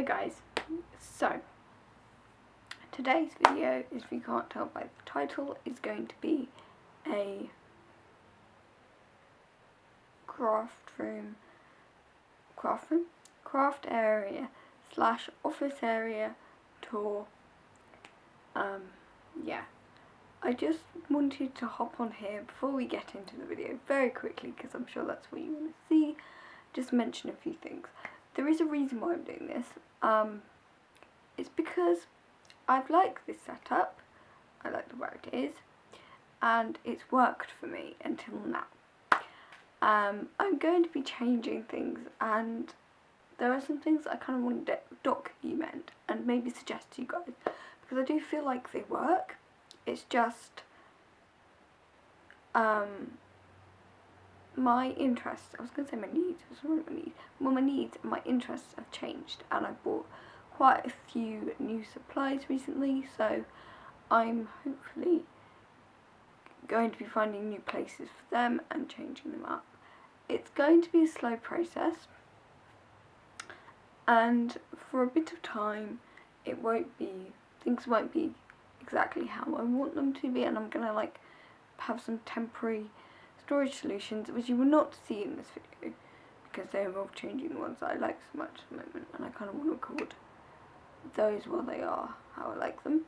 Hi guys, so today's video, if you can't tell by the title, is going to be a craft area / office area tour. Yeah, I just wanted to hop on here before we get into the video very quickly, because I'm sure that's what you want to see. Just mention a few things. There is a reason why I'm doing this. It's because I've liked this setup, I like the way it is, and it's worked for me until now. I'm going to be changing things, and there are some things I kind of want to document and maybe suggest to you guys, because I do feel like they work. It's just my interests, I was going to say my needs, my needs and my interests have changed, and I bought quite a few new supplies recently, so I'm hopefully going to be finding new places for them and changing them up. It's going to be a slow process, and for a bit of time things won't be exactly how I want them to be, and I'm going to have some temporary storage solutions which you will not see in this video, because they involve changing the ones that I like so much at the moment, and I kind of want to record those while they are how I like them,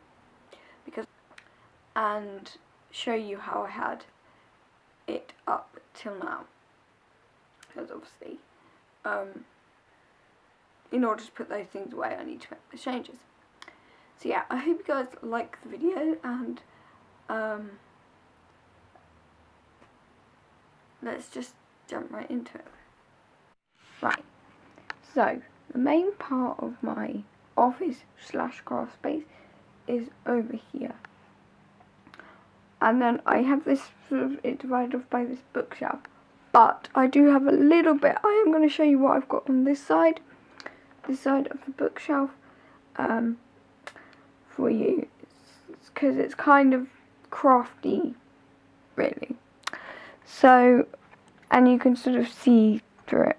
and show you how I had it up till now, because obviously in order to put those things away I need to make the changes. So yeah, I hope you guys like the video, and let's just jump right into it. Right, so the main part of my office / craft space is over here, and then I have this it divided off by this bookshelf, but I do have a little bit. I am going to show you what I've got on this side of the bookshelf for you, because it's kind of crafty really, so, and you can sort of see through it.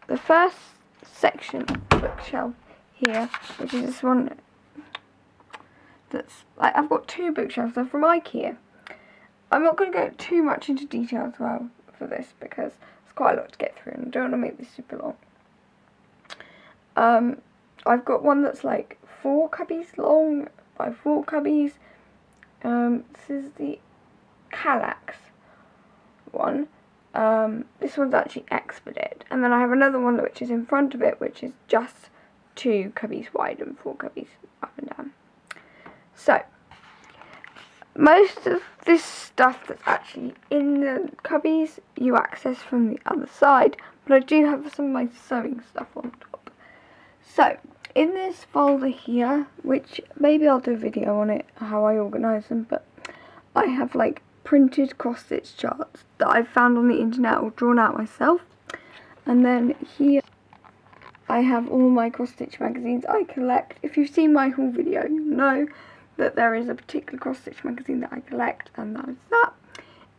The first section of the bookshelf here, which is this one, that's I've got two bookshelves. They're from IKEA. I'm not going to go too much into detail as well for this, because it's quite a lot to get through and I don't want to make this super long. I've got one that's 4 cubbies long by 4 cubbies. This is the Kallax one. This one's actually expedited, and then I have another one which is in front of it, which is just 2 cubbies wide and 4 cubbies up and down. So most of this stuff that's actually in the cubbies you access from the other side, but I do have some of my sewing stuff on top. So in this folder here, which maybe I'll do a video on it, how I organise them, but I have printed cross-stitch charts that I've found on the internet or drawn out myself. And then here I have all my cross-stitch magazines I collect. If you've seen my haul video, you know that there is a particular cross-stitch magazine that I collect, and that is that.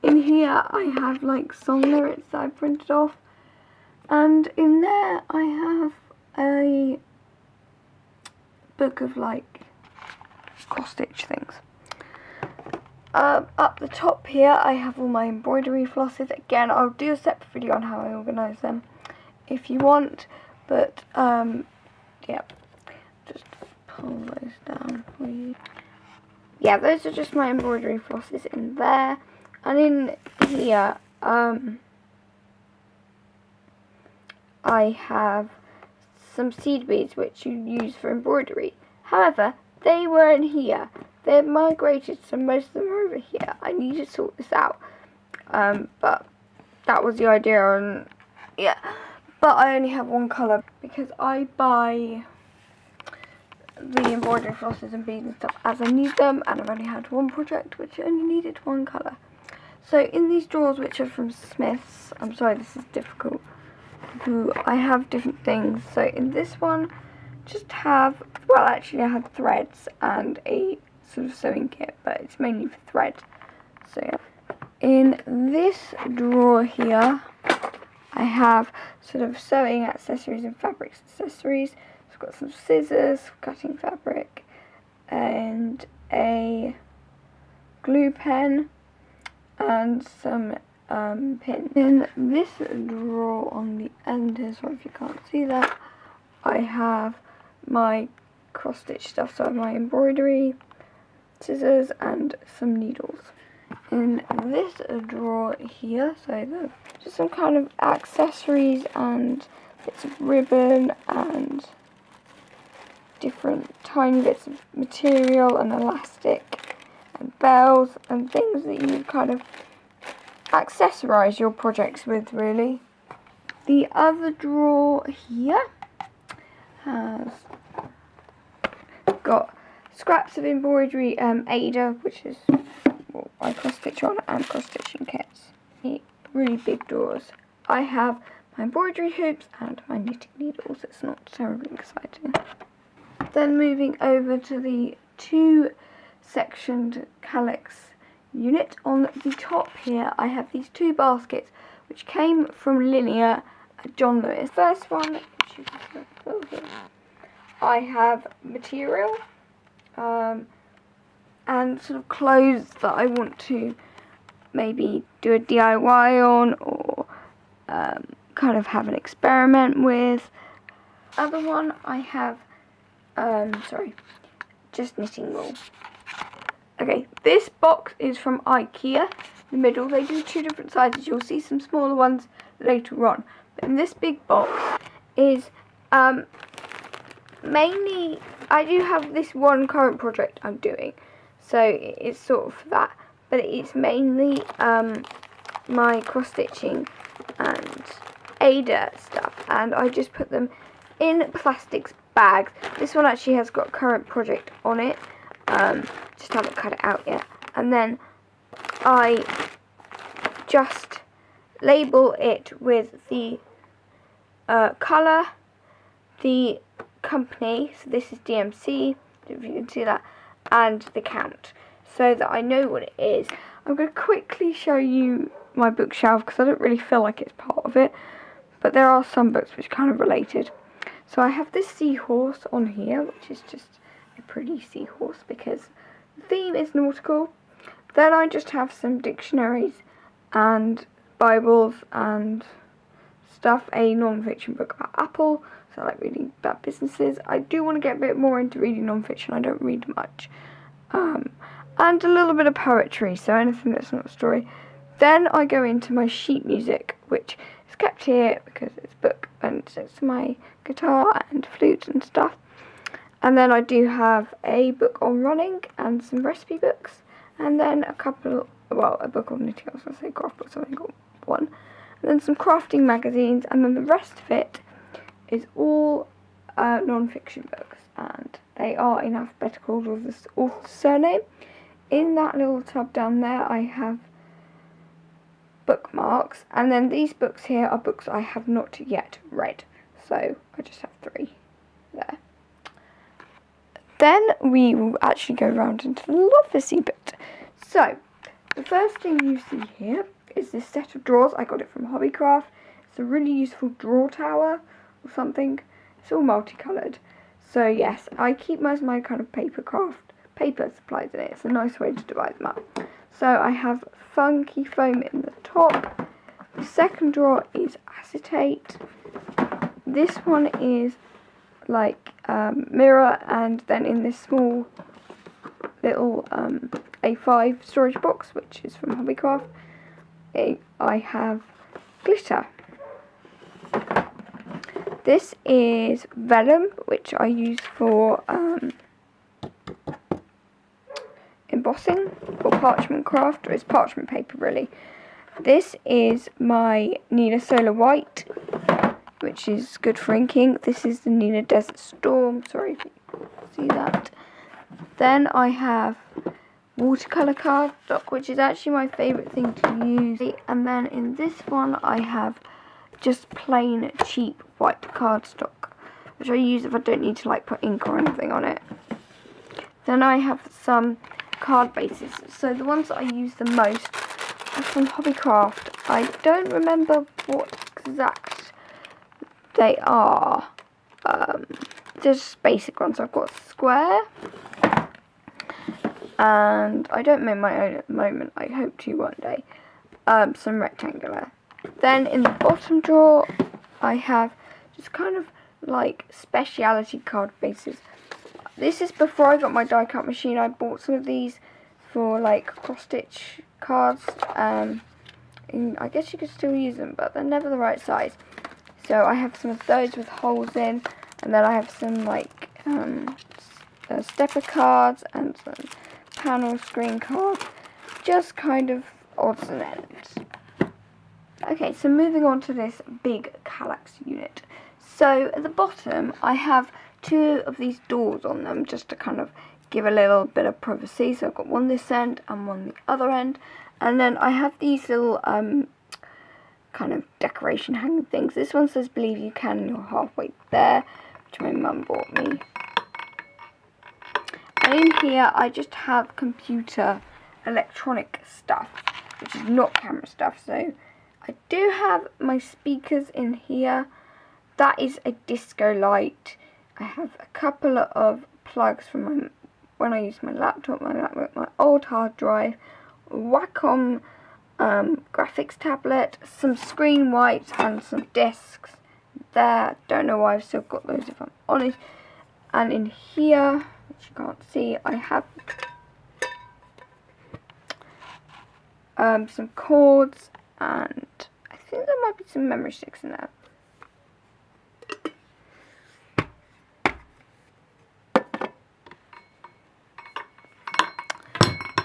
In here I have song lyrics that I printed off, and in there I have a book of cross-stitch things. Up the top here I have all my embroidery flosses. Again, I'll do a separate video on how I organise them if you want, but yeah, just pull those down for you. Yeah, those are just my embroidery flosses in there, and in here I have some seed beads which you use for embroidery. However, they weren't here. They've migrated, so most of them are over here. I need to sort this out. But that was the idea, and yeah. But I only have one colour, because I buy the embroidery flosses and beads and stuff as I need them, and I've only had one project which only needed one colour. So in these drawers, which are from Smith's, I'm sorry this is difficult, I have different things. So in this one, just have, well actually I have threads and a sort of sewing kit, but it's mainly for thread. So yeah. In this drawer here I have sort of sewing accessories and fabrics accessories. It's got some scissors for cutting fabric and a glue pen and some pins. In this drawer on the end here, sorry if you can't see that, I have my cross stitch stuff, so I have my embroidery, scissors and some needles. In this drawer here, so just some kind of accessories and bits of ribbon and different tiny bits of material and elastic and bells and things that you kind of accessorize your projects with, really. The other drawer here has got scraps of embroidery, Ada, which is what I cross stitch on, and cross stitching kits. Really big drawers. I have my embroidery hoops and my knitting needles. It's not terribly exciting. Then moving over to the 2-sectioned calyx unit. On the top here I have these 2 baskets which came from Linear at John Lewis. First one, I have material and sort of clothes that I want to maybe do a DIY on or kind of have an experiment with. Other one I have just knitting wool. Okay, this box is from IKEA. In the middle, they do 2 different sizes. You'll see some smaller ones later on. But in this big box is mainly, I do have this one current project I'm doing. So it's sort of that. But it's mainly my cross stitching and Ada stuff. And I just put them in plastic bags. This one actually has got current project on it. Just haven't cut it out yet. And then I just label it with the colour, the company, so this is DMC, if you can see that, and the count, so that I know what it is. I'm going to quickly show you my bookshelf because I don't really feel like it's part of it, but there are some books which are kind of related. So I have this seahorse on here, which is just a pretty seahorse because the theme is nautical. Then I just have some dictionaries and Bibles and stuff, a non-fiction book about Apple, so I like reading about businesses. I do want to get a bit more into reading non-fiction, I don't read much. And a little bit of poetry, so anything that's not a story. Then I go into my sheet music, which is kept here because it's a book, and it's my guitar and flute and stuff. And then I do have a book on running and some recipe books, and then a book on knitting. I was going to say craft books, I've only got one. And then some crafting magazines, and then the rest of it is all non-fiction books, and they are in alphabetical order of the author's surname. In that little tub down there I have bookmarks, and then these books here are books I have not yet read, so I just have 3 there. Then we will actually go around into the lovely bit. So the first thing you see here is this set of drawers. I got it from Hobbycraft. It's a really useful drawer tower or something. It's all multicoloured. So yes, I keep most of my kind of paper supplies in it. It's a nice way to divide them up. So I have funky foam in the top. The second drawer is acetate. This one is like mirror, and then in this small little A5 storage box, which is from Hobbycraft, I have glitter. This is vellum, which I use for embossing or parchment craft, or it's parchment paper really. This is my Nina Solar White, which is good for inking. This is the Nina Desert Storm, sorry if you see that. Then I have watercolour cardstock, which is actually my favourite thing to use. And then in this one I have just plain cheap white cardstock, which I use if I don't need to like put ink or anything on it. Then I have some card bases. So the ones that I use the most are from Hobbycraft. I don't remember what exact they are, just basic ones. I've got square, and I don't make my own at the moment. I hope to one day. Some rectangular. Then in the bottom drawer, I have just kind of like speciality card bases. This is before I got my die cut machine. I bought some of these for like cross stitch cards. I guess you could still use them, but they're never the right size. So I have some of those with holes in, and then I have some like stepper cards and some panel screen cards, just kind of odds and ends. Okay, so moving on to this big Kallax unit. So at the bottom I have two of these doors on them, just to kind of give a little bit of privacy. So I've got one this end and one the other end, and then I have these little kind of decoration hanging things. This one says believe you can, and you're halfway there, which my mum bought me. And in here I just have computer electronic stuff, which is not camera stuff. So I do have my speakers in here. That is a disco light. I have a couple of plugs from when I use my laptop, my old hard drive, Wacom graphics tablet, some screen wipes and some discs there. Don't know why I've still got those, if I'm honest. And in here, which you can't see, I have some cords, and I think there might be some memory sticks in there.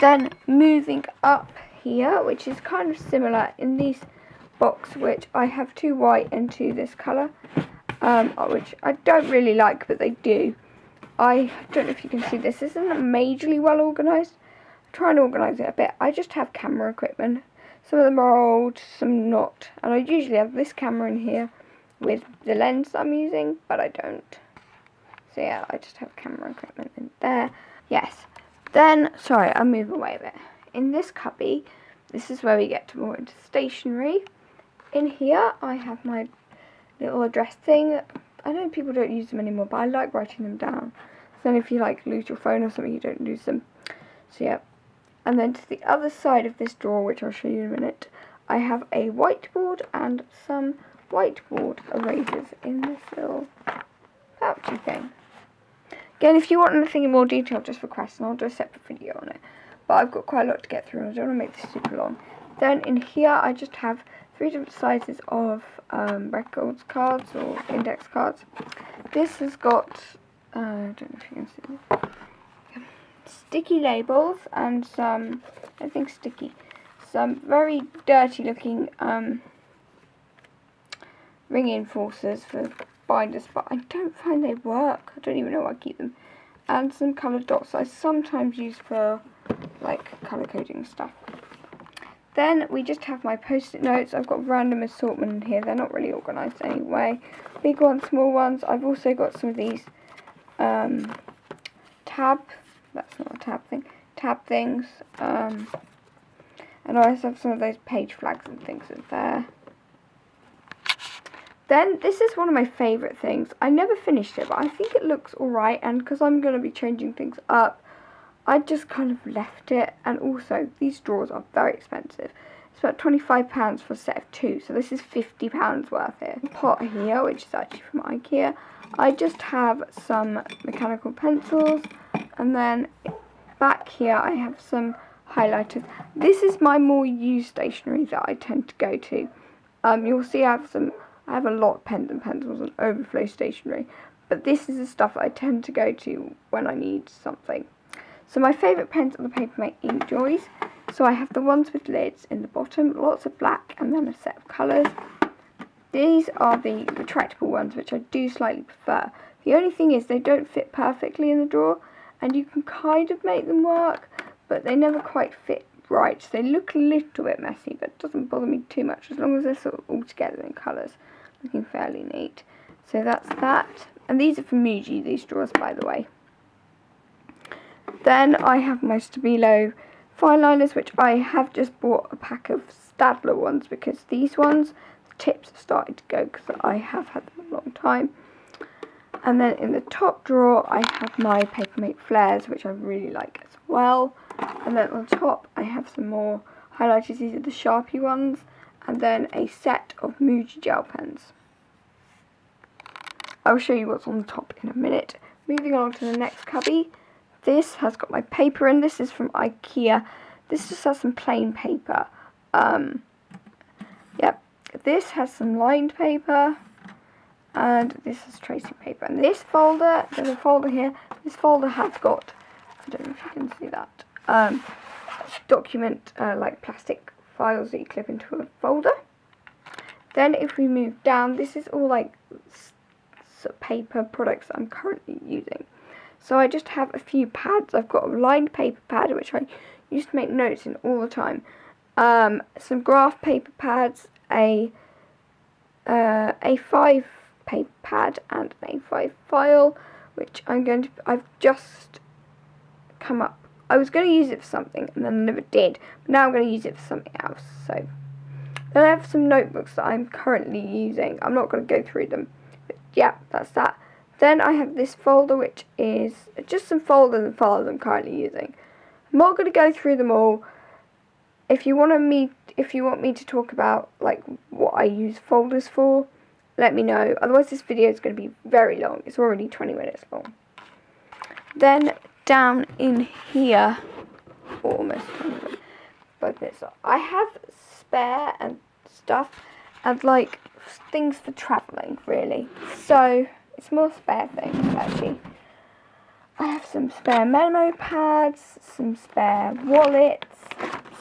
Then moving up here, which is kind of similar in this box, which I have two white and two this colour, which I don't really like, but they do. I don't know if you can see this. This isn't majorly well organised. I'm trying to organise it a bit. I just have camera equipment. Some of them are old, some not. And I usually have this camera in here with the lens I'm using, but I don't. So yeah, I just have camera equipment in there. Yes. Then, sorry, I'll move away a bit. In this cubby, this is where we get to more into stationery. In here, I have my little address thing. I know people don't use them anymore, but I like writing them down. So then if you like lose your phone or something, you don't lose them. So yeah. And then to the other side of this drawer, which I'll show you in a minute, I have a whiteboard and some whiteboard erasers in this little pouchy thing. Again, if you want anything in more detail, just request and I'll do a separate video on it. But I've got quite a lot to get through and I don't want to make this super long. Then in here I just have 3 different sizes of records cards or index cards. This has got, I don't know if you can see this, sticky labels and some, I think sticky, some very dirty looking ring enforcers for binders, but I don't find they work. I don't even know why I keep them. And some coloured dots I sometimes use for like colour coding stuff. Then we just have my post-it notes. I've got random assortment in here. They're not really organised anyway. Big ones, small ones. I've also got some of these tab things. And I also have some of those page flags and things in there. Then, this is one of my favourite things. I never finished it, but I think it looks alright, and because I'm going to be changing things up, I just kind of left it. And also, these drawers are very expensive. It's about £25 for a set of 2, so this is £50 worth here. Pot here, which is actually from IKEA. I just have some mechanical pencils, and then back here I have some highlighters. This is my more used stationery that I tend to go to. You'll see I have a lot of pens and pencils and overflow stationery, but this is the stuff I tend to go to when I need something. So my favourite pens are the Papermate Ink Joys. So I have the ones with lids in the bottom, lots of black, and then a set of colours. These are the retractable ones, which I do slightly prefer. The only thing is they don't fit perfectly in the drawer, and you can kind of make them work, but they never quite fit right. So they look a little bit messy, but it doesn't bother me too much as long as they're sort of all together in colours. Looking fairly neat. So that's that. And these are from Muji, these drawers, by the way. Then I have my Stabilo fine liners, which I have just bought a pack of Staedtler ones because these ones, the tips have started to go because I have had them a long time. And then in the top drawer I have my Papermate flares, which I really like as well. And then on top I have some more highlighters. These are the Sharpie ones. And then a set of Muji gel pens. I'll show you what's on the top in a minute. Moving on to the next cubby. This has got my paper in. This is from IKEA. This just has some plain paper. Yep. This has some lined paper. And this is tracing paper. And this folder, there's a folder here. This folder has got, I don't know if you can see that, document, like plastic files that you clip into a folder. Then if we move down, this is all like paper products that I'm currently using. So I just have a few pads. I've got a lined paper pad, which I used to make notes in all the time. Some graph paper pads, a A5 paper pad, and an A5 file, which I've just come up. I was going to use it for something, and then I never did. But now I'm going to use it for something else. So then I have some notebooks that I'm currently using. I'm not going to go through them. But yeah, that's that. Then I have this folder, which is just some folders and files I'm currently using. I'm not going to go through them all. If you want me to talk about like what I use folders for, let me know. Otherwise, this video is going to be very long. It's already 20 minutes long. Then down in here, almost 20 minutes, both minutes. I have spare and stuff and like things for travelling, really. So it's more spare things actually. I have some spare memo pads, some spare wallets,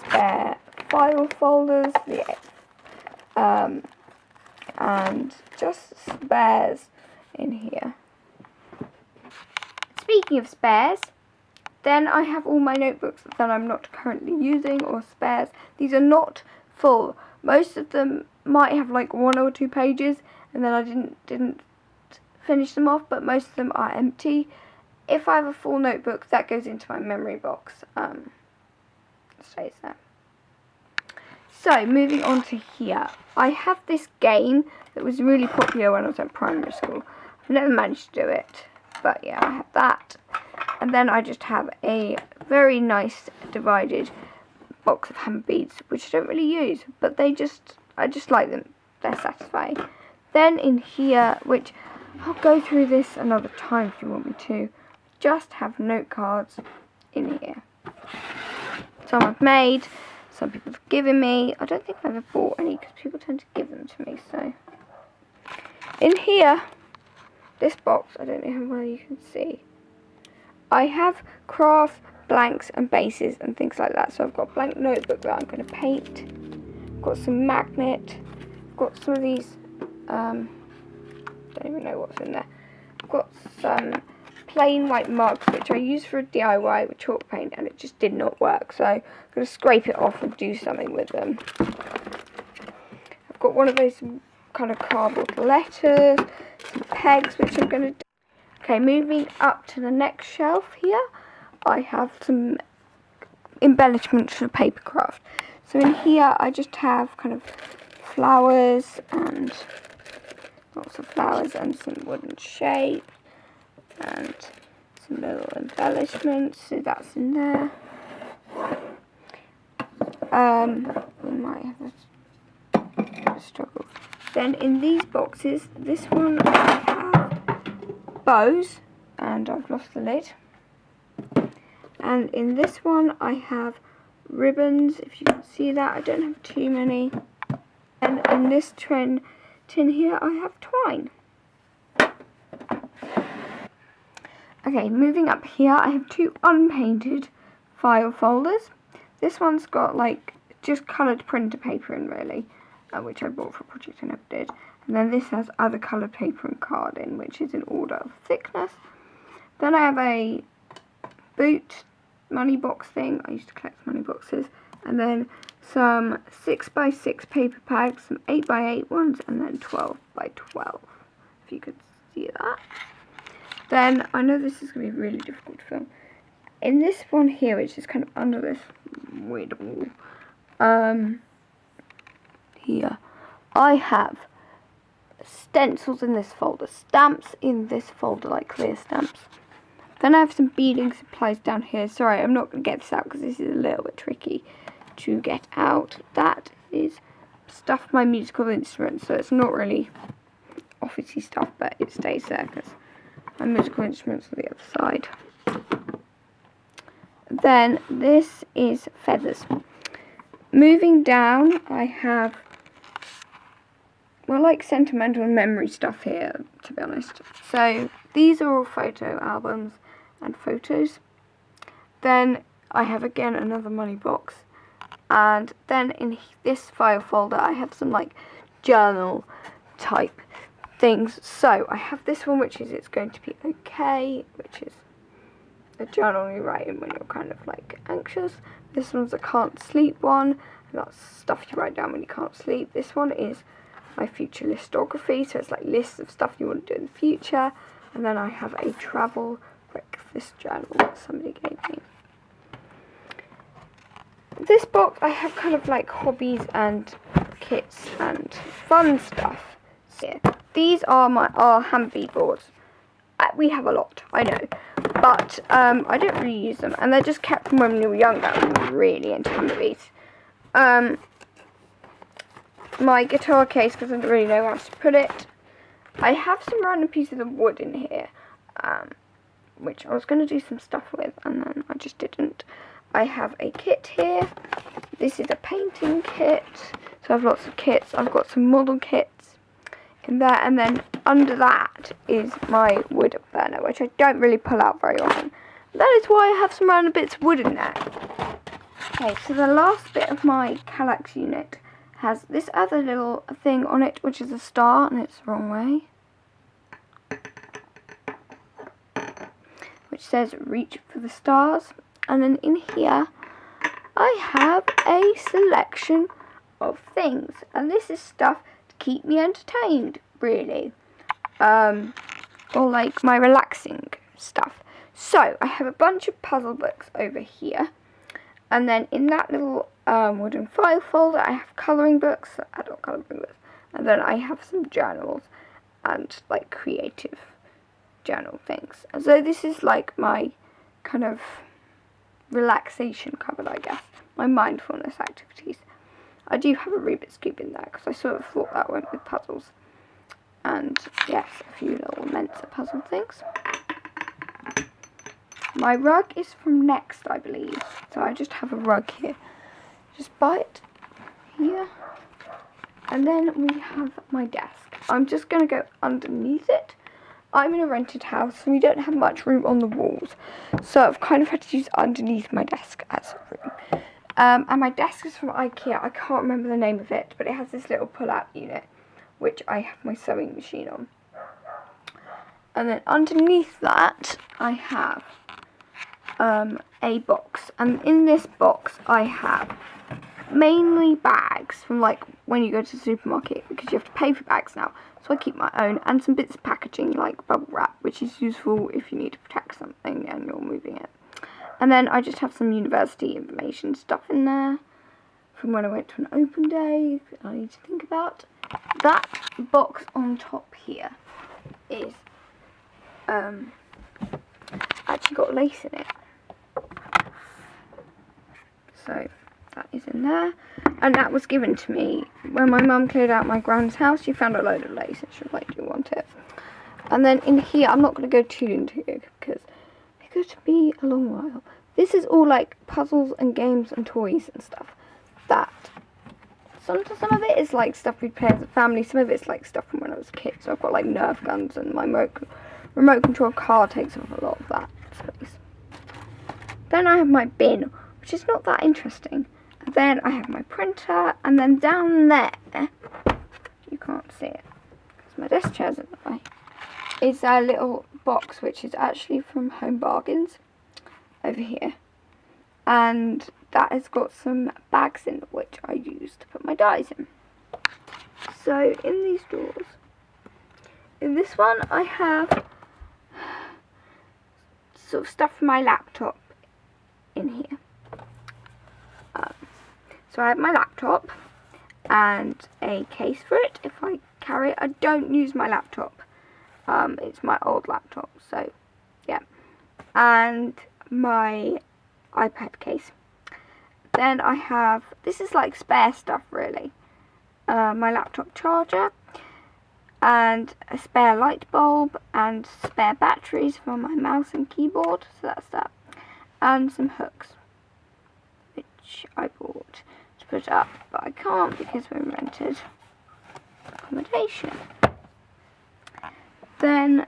spare file folders, and just spares in here. Speaking of spares, then I have all my notebooks that I'm not currently using, or spares. These are not full. Most of them might have like 1 or 2 pages, and then I didn't finish them off, but most of them are empty. If I have a full notebook, that goes into my memory box. Stays there. So, moving on to here. I have this game that was really popular when I was at primary school. I've never managed to do it, but yeah, I have that. And then I just have a very nice divided box of hammer beads, which I don't really use, but I just like them. They're satisfying. Then in here, which I'll go through this another time if you want me to, just have note cards in here. Some I've made, some people have given me. I don't think I've ever bought any because people tend to give them to me. So in here, this box, I don't know how well you can see, I have crafts, blanks and bases and things like that. So I've got a blank notebook that I'm going to paint. I've got some magnet. I've got some of these, don't even know what's in there. I've got some plain white mugs which I used for a DIY with chalk paint, and it just did not work. So I'm going to scrape it off and do something with them. I've got one of those kind of cardboard letters, some pegs which I'm going to do. Okay, moving up to the next shelf here, I have some embellishments for papercraft. So in here I just have kind of flowers and lots of flowers and some wooden shape and some little embellishments, so that's in there. We might have a struggle. Then in these boxes, this one I have bows, and I've lost the lid. And in this one I have ribbons, if you can see that. I don't have too many. And in this tin here I have twine. Okay, moving up here I have 2 unpainted file folders. This one's got like just coloured printer paper in, really, which I bought for a project I never did. And then this has other coloured paper and card in, which is in order of thickness. Then I have a boot money box thing. I used to collect money boxes. And then some 6x6 paper pads, some 8x8 ones, and then 12x12, if you could see that. Then, I know this is going to be really difficult to film. In this one here, which is kind of under this weird wall, here, I have stencils in this folder, stamps in this folder, like clear stamps. Then I have some beading supplies down here. Sorry, I'm not going to get this out because this is a little bit tricky to get out. That is stuff for my musical instruments, so it's not really officey stuff, but it stays there because my musical instruments are the other side. Then this is feathers. Moving down, I have, well, like sentimental and memory stuff here, to be honest. So these are all photo albums and photos. Then I have again another money box, and then in this file folder I have some like journal type things. So I have this one, which is It's Going to Be Okay, which is a journal you write in when you're kind of like anxious. This one's a can't sleep one, and that's stuff you write down when you can't sleep. This one is my future listography, so it's like lists of stuff you want to do in the future. And then I have a travel breakfast journal that somebody gave me. This box I have kind of like hobbies and kits and fun stuff. So these are our hand bead boards. We have a lot, I know, but I don't really use them, and they're just kept from when we were younger. I'm really into hand beads. My guitar case, because I don't really know where else to put it. I have some random pieces of wood in here, which I was going to do some stuff with, and then I just didn't. I have a kit here. This is a painting kit, so I have lots of kits. I've got some model kits in there, and then under that is my wood burner, which I don't really pull out very often. That is why I have some random bits of wood in there. Okay, so the last bit of my Kallax unit has this other little thing on it, which is a star, and it's the wrong way, which says reach for the stars. And then in here I have a selection of things, and this is stuff to keep me entertained, really, or like my relaxing stuff. So I have a bunch of puzzle books over here, and then in that little wooden file folder I have colouring books, adult colouring books, and then I have some journals and like creative journal things. And so this is like my kind of relaxation cupboard, I guess, my mindfulness activities. I do have a Rubik's Cube in there because I sort of thought that went with puzzles, and yes, a few little Mensa puzzle things. My rug is from Next, I believe, so I just have a rug here. Just buy it here, and then we have my desk. I'm just going to go underneath it. I'm in a rented house, and we don't have much room on the walls, so I've kind of had to use underneath my desk as a room. And my desk is from IKEA. I can't remember the name of it, but it has this little pull-out unit, which I have my sewing machine on. And then underneath that, I have a box, and in this box I have mainly bags from like when you go to the supermarket, because you have to pay for bags now. So I keep my own, and some bits of packaging like bubble wrap, which is useful if you need to protect something and you're moving it. And then I just have some university information stuff in there from when I went to an open day I need to think about. That box on top here is actually got lace in it. So that is in there, and that was given to me when my mum cleared out my grand's house. She found a load of lace and she was like, do you want it? And then in here, I'm not going to go too into it because it's going to be a long while. This is all like puzzles and games and toys and stuff. That some of it is like stuff we'd play as a family, some of it's like stuff from when I was a kid. So I've got like Nerf guns, and my remote control car takes up a lot of that space. Then I have my bin, which is not that interesting. And then I have my printer, and then down there, you can't see it because my desk chair's in the way, is a little box which is actually from Home Bargains over here. And that has got some bags in it which I use to put my dies in. So in these drawers, in this one I have sort of stuff for my laptop in here. So I have my laptop and a case for it if I carry it. I don't use my laptop. It's my old laptop, so yeah. And my iPad case. Then I have, this is like spare stuff really. My laptop charger, and a spare light bulb, and spare batteries for my mouse and keyboard, so that's that. And some hooks, which I bought to put up, but I can't because we rented accommodation. Then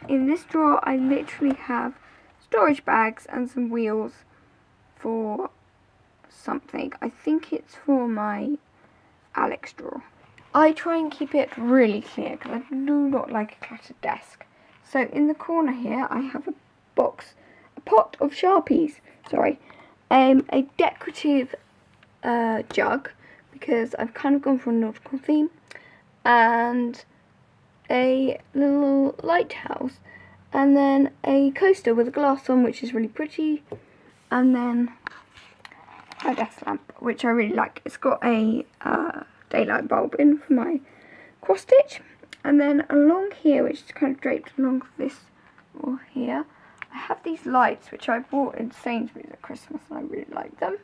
in this drawer I literally have storage bags and some wheels for something. I think it's for my Alex drawer. I try and keep it really clear because I do not like a cluttered desk. So in the corner here I have a box, a pot of Sharpies, a decorative jug, because I've kind of gone for a nautical theme, and a little lighthouse, and then a coaster with a glass on, which is really pretty, and then a desk lamp, which I really like. It's got a daylight bulb in for my cross stitch, and then along here, which is kind of draped along this wall here, I have these lights which I bought in Sainsbury's at Christmas, and I really like them.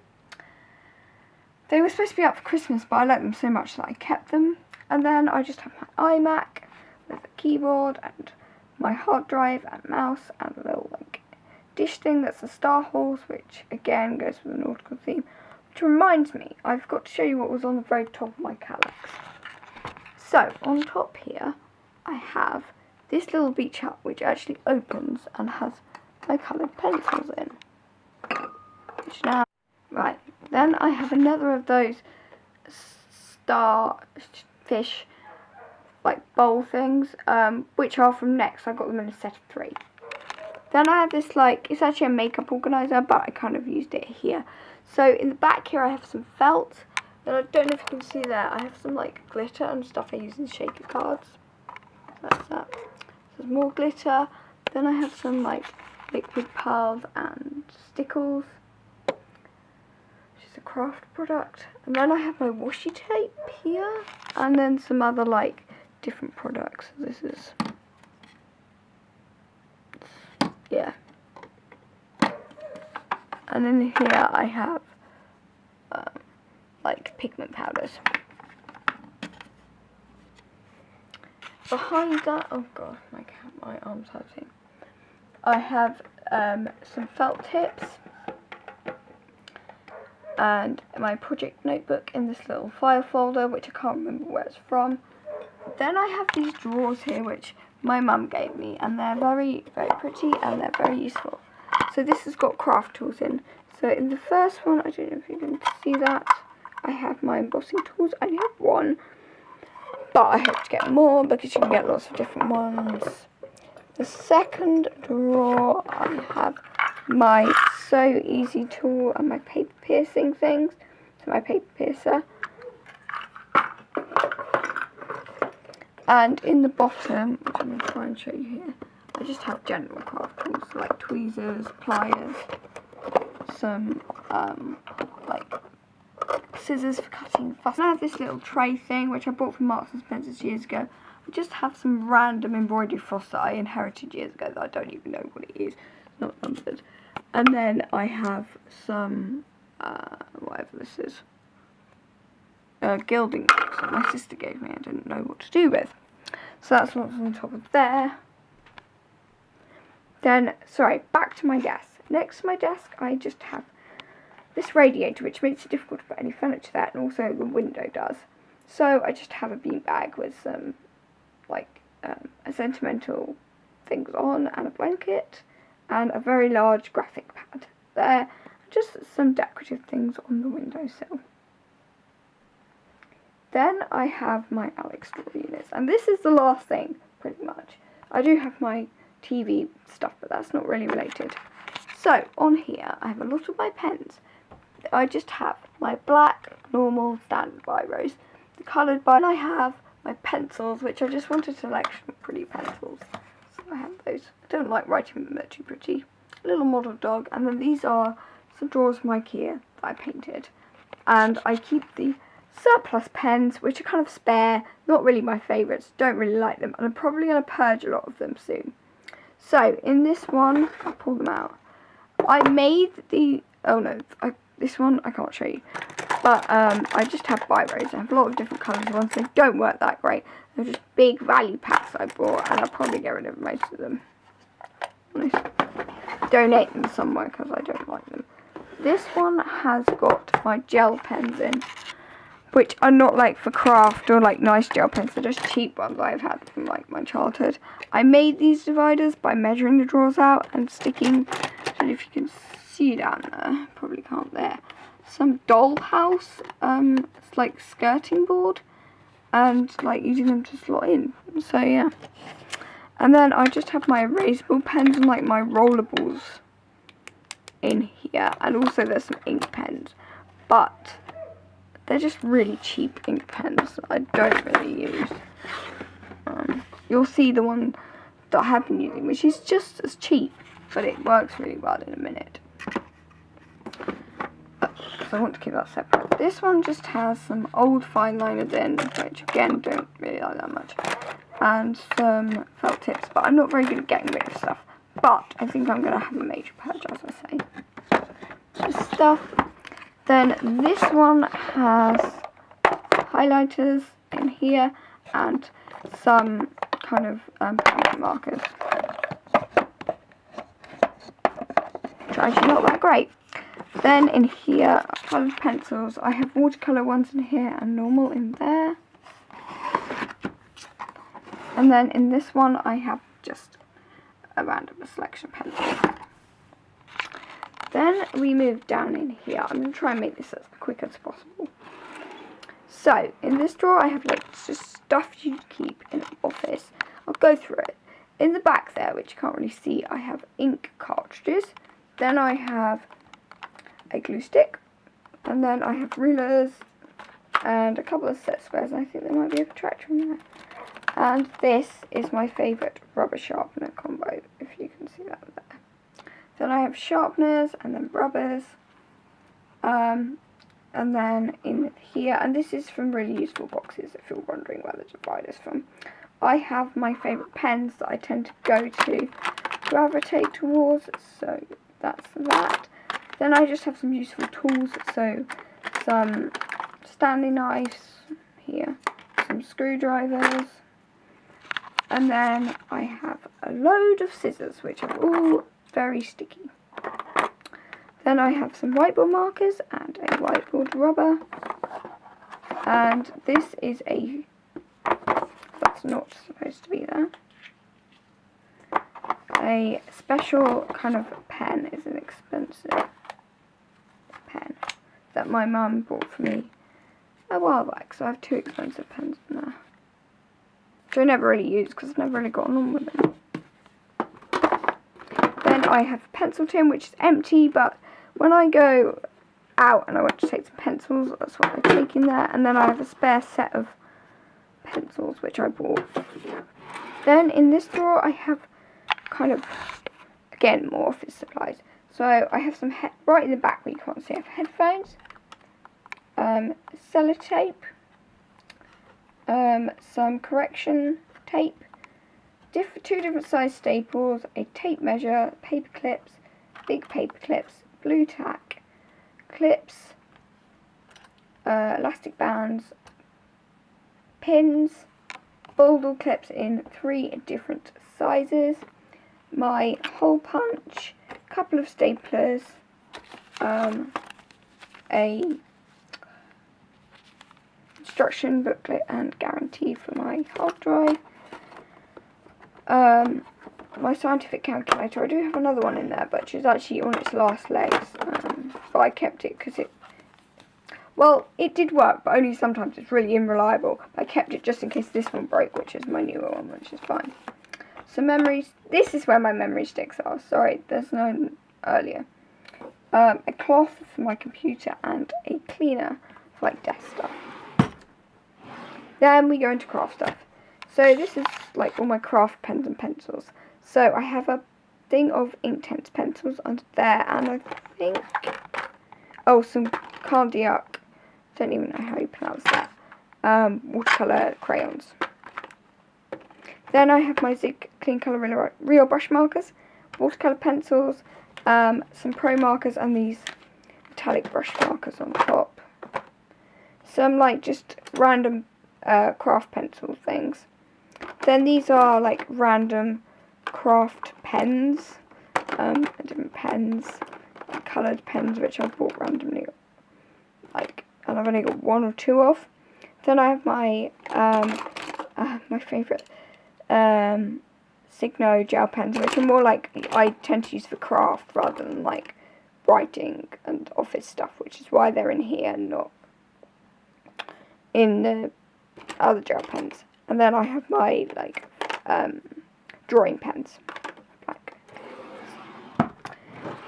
They were supposed to be up for Christmas, but I like them so much that I kept them. And then I just have my iMac with a keyboard and my hard drive and mouse and a little like dish thing that's a star horse, which again goes with the nautical theme. Which reminds me, I forgot to show you what was on the very top of my Kallax. So on top here I have this little beach hut which actually opens and has my coloured pencils in. Which now, right, then I have another of those starfish like bowl things, which are from Next. I got them in a set of 3. Then I have this like, it's actually a makeup organiser, but I kind of used it here. So in the back here I have some felt. Then I don't know if you can see there, I have some like glitter and stuff I use in shaky cards. That's that. There's more glitter. Then I have some like liquid pearls and stickles, which is a craft product. And then I have my washi tape here, and then some other like different products. This is, yeah. And in here I have like pigment powders. Behind that, oh god, my arm's hurting. I have some felt tips and my project notebook in this little file folder, which I can't remember where it's from. Then I have these drawers here which my mum gave me, and they're very, very pretty and they're very useful. So this has got craft tools in. So in the first one, I don't know if you can see that, I have my embossing tools. I only have one, but I hope to get more because you can get lots of different ones. The second drawer, I have my So Easy tool and my paper piercing things. So my paper piercer. And in the bottom, which I'm going to try and show you here, I just have general craft tools, so like tweezers, pliers, some like scissors for cutting fuss. And I have this little tray thing which I bought from Marks and Spencer's years ago. I just have some random embroidery floss that I inherited years ago that I don't even know what it is. It's not numbered. And then I have some whatever this is, gilding books that my sister gave me. I didn't know what to do with. So that's what's on top of there. Then, sorry, back to my desk. Next to my desk, I just have this radiator, which makes it difficult to put any furniture there, and also the window does. So I just have a bean bag with some, like, a sentimental things on, and a blanket, and a very large graphic pad there. Just some decorative things on the windowsill. Then I have my Alex drawer units, and this is the last thing, pretty much. I do have my TV stuff, but that's not really related. So, on here, I have a lot of my pens. I just have my black, normal, standard biros, the coloured biro. I have my pencils, which I just want a selection of pretty pencils. So I have those. I don't like writing them, they're too pretty. A little model dog, and then these are some drawers from IKEA that I painted. And I keep the surplus pens, which are kind of spare, not really my favourites, don't really like them, and I'm probably going to purge a lot of them soon. So, in this one, I'll pull them out. I made the, oh no, this one I can't show you, but I just have biros. I have a lot of different colours ones. They don't work that great. They're just big value packs I bought, and I'll probably get rid of most of them. Donate them somewhere because I don't like them. This one has got my gel pens in, which are not like for craft or like nice gel pens. They're just cheap ones I've had from like my childhood. I made these dividers by measuring the drawers out and sticking, I don't know if you can see down there, probably can't there, some dollhouse, it's like skirting board, and like using them to slot in. So yeah. And then I just have my erasable pens and like my rollerballs in here, and also there's some ink pens, but they're just really cheap ink pens I don't really use. You'll see the one that I have been using, which is just as cheap, but it works really well in a minute. So I want to keep that separate. This one just has some old fine liners in, which again don't really like that much, and some felt tips, but I'm not very good at getting rid of stuff. But I think I'm going to have a major purge, as I say. Just stuff. Then this one has highlighters in here and some kind of permanent markers, which are actually not that great. Then in here, coloured pencils. I have watercolour ones in here and normal in there. And then in this one, I have just a random selection of pencils. Then we move down in here. I'm going to try and make this as quick as possible. So, in this drawer I have like just stuff you keep in an office. I'll go through it. In the back there, which you can't really see, I have ink cartridges. Then I have a glue stick. And then I have rulers and a couple of set squares. I think there might be a protractor in there. And this is my favourite rubber sharpener combo, if you can see that there. Then I have sharpeners and then rubbers. And then in here, and this is from really useful boxes if you're wondering where the divider's from, I have my favourite pens that I tend to go to gravitate towards, so that's that. Then I just have some useful tools, so some Stanley knives here, some screwdrivers, and then I have a load of scissors, which are all very sticky. Then I have some whiteboard markers and a whiteboard rubber, and this is that's not supposed to be there, a special kind of pen. Is an expensive pen that my mum bought for me a while back, so I have two expensive pens in there, which I never really use because I've never really gotten on with them. Then I have a pencil tin, which is empty, but when I go out and I want to take some pencils, that's what I take in there. And then I have a spare set of pencils, which I bought. Then in this drawer I have kind of, again, more office supplies. So I have some, right in the back where you can't see, I have headphones, sellotape, some correction tape, two different size staples, a tape measure, paper clips, big paper clips, blue tack, clips, elastic bands, pins, bundle clips in 3 different sizes, my hole punch, a couple of staplers, a instruction booklet and guarantee for my hard drive, my scientific calculator. I do have another one in there, but which is actually on its last legs, but I kept it because it did work, but only sometimes. It's really unreliable. I kept it just in case this one broke, which is my newer one, which is fine. So memories, this is where my memory sticks are. Sorry, there's no earlier. A cloth for my computer and a cleaner for like desk stuff. Then we go into craft stuff. So this is like all my craft pens and pencils. So I have a thing of Inktense pencils under there, and I think, some cardiac don't even know how you pronounce that, watercolour crayons. Then I have my Zig Clean Colour Real brush markers, watercolour pencils, some pro markers, and these metallic brush markers on top. Some like just random craft pencil things. Then these are like random craft pens, different pens, like coloured pens which I've bought randomly, like, and I've only got 1 or 2 of. Then I have my my favourite Signo gel pens, which are more like I tend to use for craft rather than like writing and office stuff, which is why they're in here and not in the other gel pens. And then I have my like drawing pens.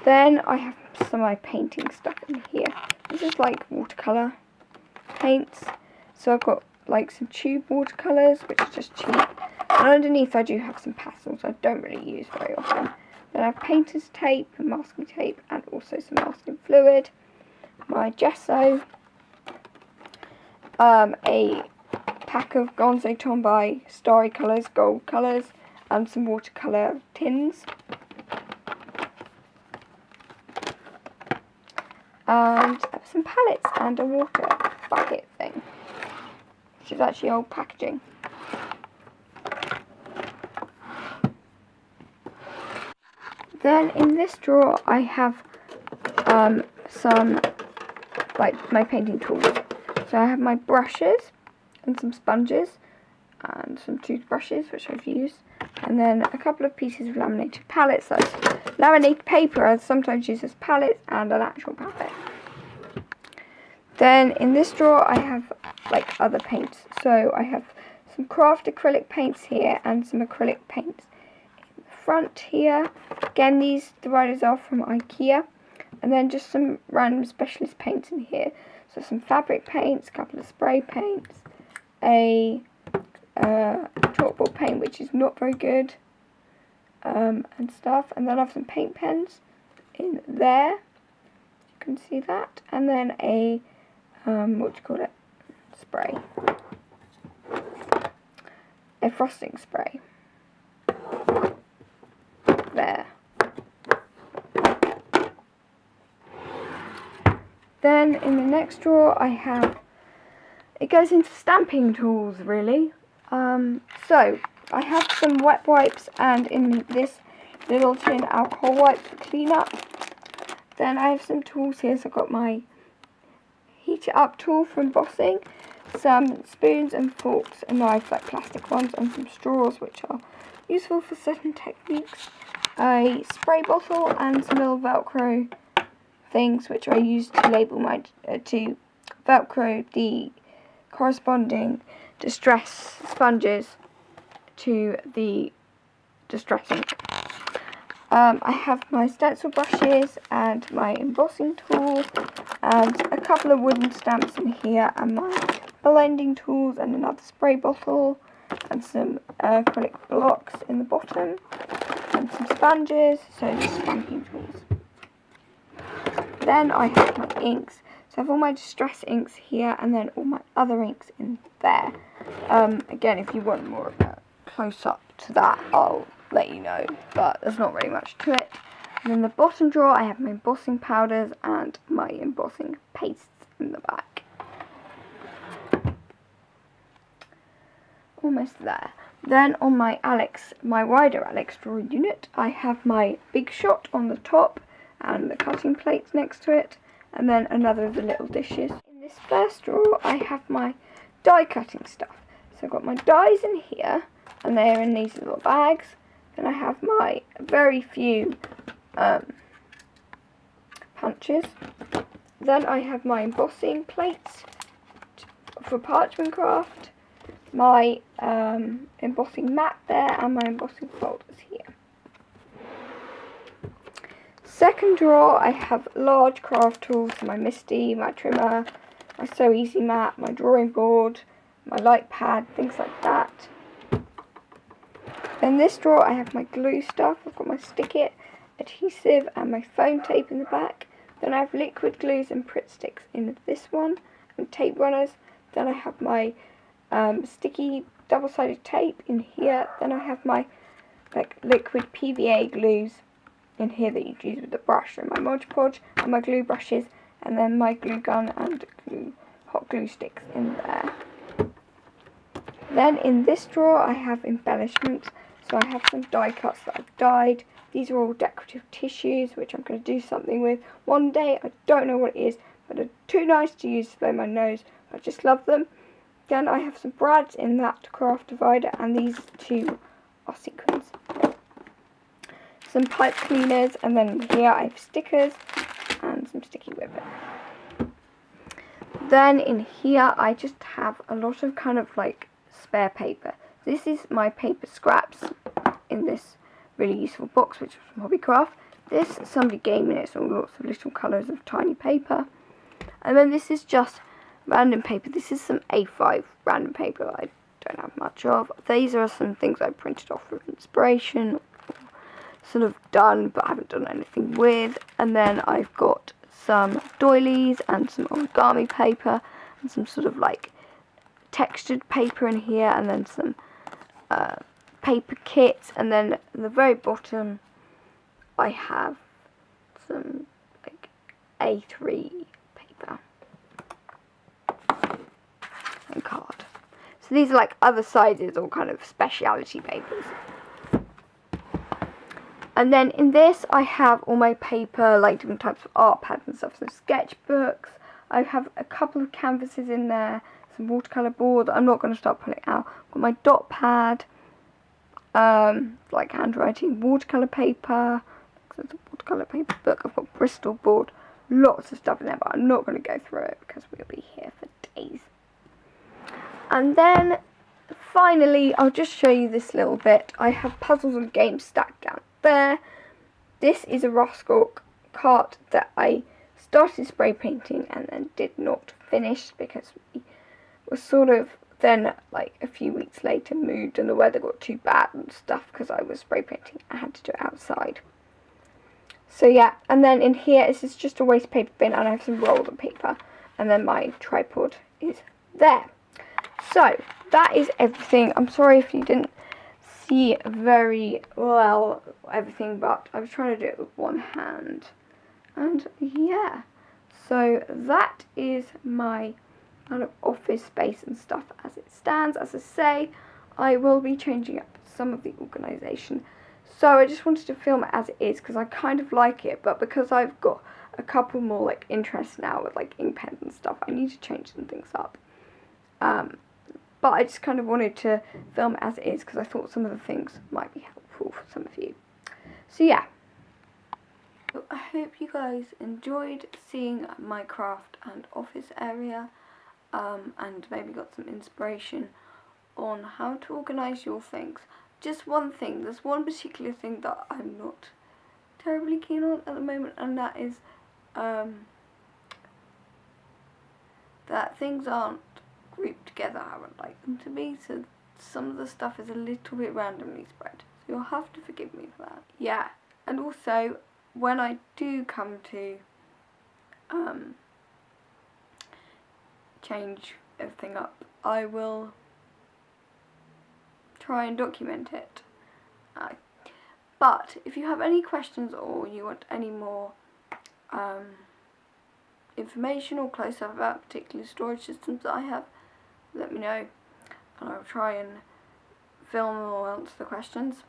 Then I have some of my painting stuff in here. This is like watercolour paints. So I've got like some tube watercolours, which are just cheap. And underneath I do have some pastels I don't really use very often. Then I have painter's tape and masking tape, and also some masking fluid. My gesso. A pack of Gonzo Tomboy starry colours, gold colours, and some watercolour tins. And some palettes and a water bucket thing, which is actually old packaging. Then in this drawer I have some like my painting tools. So I have my brushes and some sponges and some toothbrushes which I've used, and then a couple of pieces of laminated palettes. That's laminated paper I sometimes use as palettes, and an actual palette. Then in this drawer I have like other paints. So I have some craft acrylic paints here and some acrylic paints in the front here. Again, these dividers are from IKEA. And then just some random specialist paints in here. So some fabric paints, a couple of spray paints, a chalkboard paint which is not very good, and stuff. And then I have some paint pens in there. You can see that. And then a spray. A frosting spray. There. Then in the next drawer I have, it goes into stamping tools really. So I have some wet wipes, and in this little tin alcohol wipe for cleanup. Then I have some tools here. So I've got my heat it up tool for embossing, some spoons and forks and knives, like plastic ones, and some straws which are useful for certain techniques, a spray bottle, and some little Velcro things which I use to label my to Velcro the corresponding distress sponges to the distress ink. I have my stencil brushes and my embossing tool and a couple of wooden stamps in here, and my blending tools and another spray bottle and some acrylic blocks in the bottom and some sponges, so just stamping tools. Then I have my inks. So I have all my distress inks here, and then all my other inks in there. Again, if you want more of a close-up to that, I'll let you know, but there's not really much to it. And in the bottom drawer I have my embossing powders and my embossing pastes in the back. Almost there. Then on my wider Alex drawer unit, I have my Big Shot on the top and the cutting plates next to it, and then another of the little dishes. In this first drawer I have my die cutting stuff. So I've got my dies in here, and they're in these little bags. Then I have my very few punches. Then I have my embossing plates for parchment craft, my embossing mat there, and my embossing folders here. Second drawer I have large craft tools, my MISTI, my trimmer, my So Easy mat, my drawing board, my light pad, things like that. In this drawer I have my glue stuff. I've got my stick it, adhesive, and my foam tape in the back. Then I have liquid glues and Pritt sticks in this one. and tape runners. Then I have my sticky double-sided tape in here. Then I have my liquid PVA glues in here that you use with the brush, and my Mod Podge and my glue brushes, and then my glue gun and hot glue sticks in there. Then in this drawer I have embellishments. So I have some die cuts that I've dyed. These are all decorative tissues which I'm going to do something with one day. I don't know what it is, but they're too nice to use to blow my nose. I just love them. Then I have some brads in that craft divider, and these two are sequins. Some pipe cleaners, and then here I have stickers and some sticky ribbon. Then in here I just have a lot of kind of like spare paper. This is my paper scraps in this really useful box, which was from Hobbycraft. This somebody gave me, it's all lots of little colours of tiny paper. And then this is just random paper. This is some A5 random paper I don't have much of. These are some things I printed off for inspiration, sort of done but I haven't done anything with. And then I've got some doilies and some origami paper and some sort of like textured paper in here, and then some paper kits, and then at the very bottom I have some like A3 paper and card. So these are like other sizes or kind of speciality papers. And then in this I have all my paper, like different types of art pads and stuff, so sketchbooks. I have a couple of canvases in there, some watercolour board. I'm not going to start pulling it out. I've got my dot pad, like handwriting, watercolour paper. There's a watercolour paper book. I've got Bristol board, lots of stuff in there, but I'm not going to go through it because we'll be here for days. And then finally, I'll just show you this little bit. I have puzzles and games stacked down there. This is a Roscoe cart that I started spray painting and then did not finish because we were sort of then like a few weeks later moved and the weather got too bad and stuff because I was spray painting. I had to do it outside. So yeah, and then in here this is just a waste paper bin, and I have some rolls of paper, and then my tripod is there. So that is everything. I'm sorry if you didn't see very well everything, but I was trying to do it with one hand. And yeah, so that is my kind of office space and stuff as it stands. As I say, I will be changing up some of the organisation. So I just wanted to film it as it is because I kind of like it, but because I've got a couple more like interests now with like ink pens and stuff, I need to change some things up. But I just kind of wanted to film it as it is because I thought some of the things might be helpful for some of you. So yeah. So I hope you guys enjoyed seeing my craft and office area, and maybe got some inspiration on how to organise your things. Just one thing, there's one particular thing that I'm not terribly keen on at the moment, and that is that things aren't grouped together how I'd like them to be, so some of the stuff is a little bit randomly spread, so you'll have to forgive me for that. Yeah, and also when I do come to change everything up, I will try and document it. But if you have any questions or you want any more information or close-up about particular storage systems that I have, let me know and I'll try and film or answer the questions.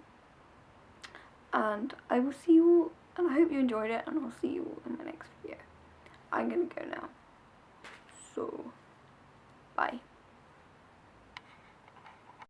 And I will see you all, and I hope you enjoyed it, and I'll see you all in my next video. I'm gonna go now. So, bye.